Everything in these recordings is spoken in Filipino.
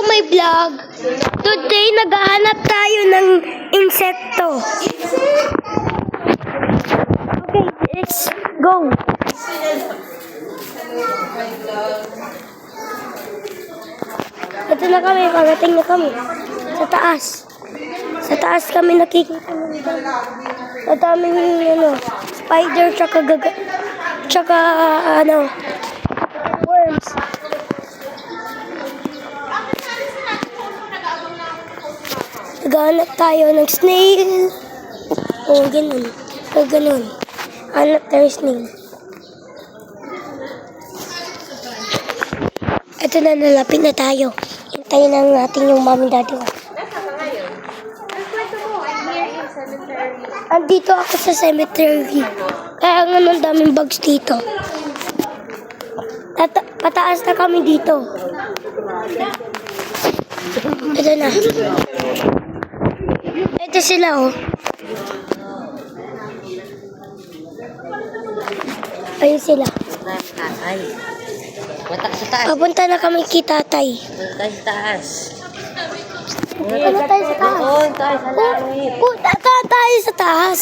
my vlog. Today, naghahanap tayo ng insekto. Okay, let's go. Ito na kami, karating na kami. Sa taas. Sa taas kami nakikita ng ang daming spider tsaka worms. Naghanap tayo ng snail. O, ganun. O, ganun. Hanap tayo snail. Ito na, nalapit na tayo. Hintayin na natin yung mami daddy ko. Andito ako sa cemetery. Kaya nga ang daming bugs dito. Pataas na kami dito. Ito na. Ito sila, oh. Ayun sila. Papunta na kami kay tatay. Punta sa taas. Punta tayo sa taas. Punta tayo sa taas.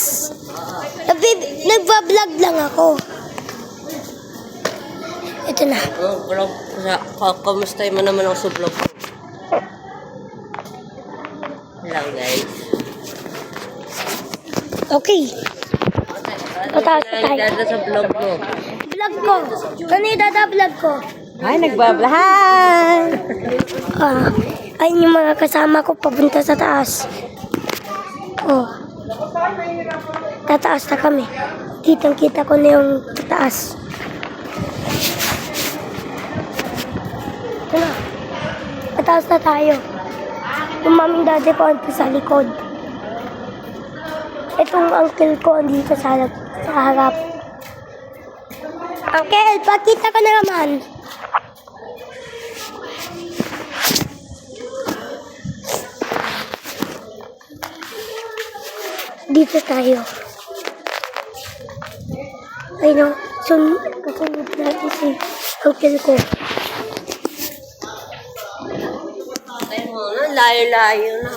Nagbablog lang ako. Ito na. Vlog. Kamusta mo naman ako sa vlog ko? Hello guys. Okay. Pataas na tayo. Dada sa vlog mo. Vlog ko. Ano yung vlog ko? Ay, nagbablahan! Ayun yung mga kasama ko papunta sa taas. Oh. Tataas na kami. Kitang-kita ko na yung taas. Ito na. Pataas na tayo. Yung mami daddy ko andito sa likod. Itong uncle ko andito sa harap. Uncle, pakita ka na naman. Dito tayo. Ay no, kasunod natin si uncle ko. Ay mo na, layo-layo na.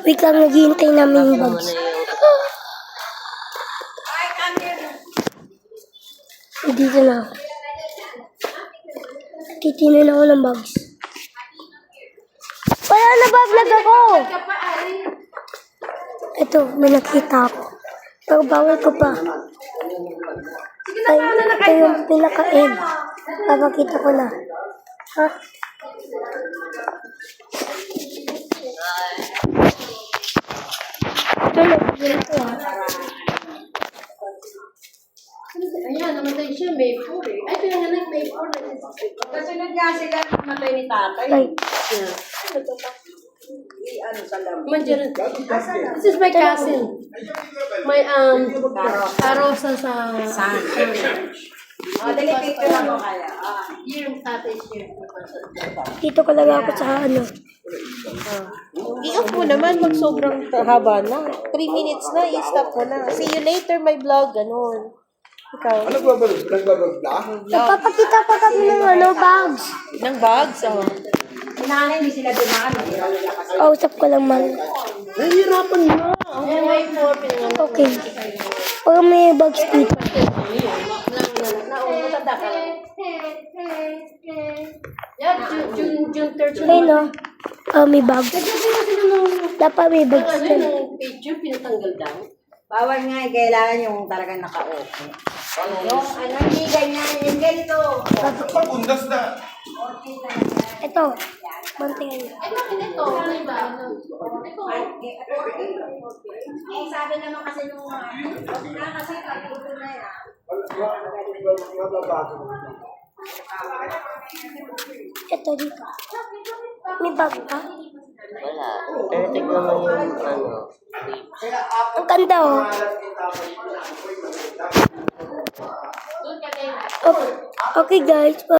Wait lang, naghihintay namin yung bugs. Dito na. Titinan ako ng bugs. Wala na ba vlog ako? Ito, may nakita ako. Pero bawal ko pa. Ay, ito yung pinaka-end. Papakita ko na. Ha? Ito na, ito ha. Ayan, namatay siya, May 4 eh. Ay, ito yung anak, May 4. Kasunod nga sila, namatay ni tatay. Ay. Mandiyan. This is my cousin. My, Karosa sa... San? Delicate lang mo kaya. Yung tatay siya. Dito ko lang ako sa ano. I-off mo naman, mag sobrang haba na. 3 minutes na, i-stop mo na. See you later, my vlog, ganun. Ikaw. Ano ba ba? Nagbabagla? Nagpapakita pa kami ng bags. Ng bags, oh. Nanay, hindi sila dumaan. Kausap ko lang man. Nahihirapan mo. Ayan, May 4. Pinangalan. Okay. Pag may bags dito. Matanda ka lang. Yan, June 13. Ayun no. May bags. Dapat may bags Ano dyan. yung picture, pinatanggal daw? Bawal nga, kailangan yung talagang naka-open. Yung ano, hindi ganyan, yung ganito. Papundas na. Ito. Bantingan niya. Ay, bakit ito? Ano ba? Ito. Eh, sabi naman kasi nung kasi pag-ito na yan. Ito dito. May bag ka? Wala. Pero tignan mo yung, Ang ganda oh. Doon ka kayo. Okay guys.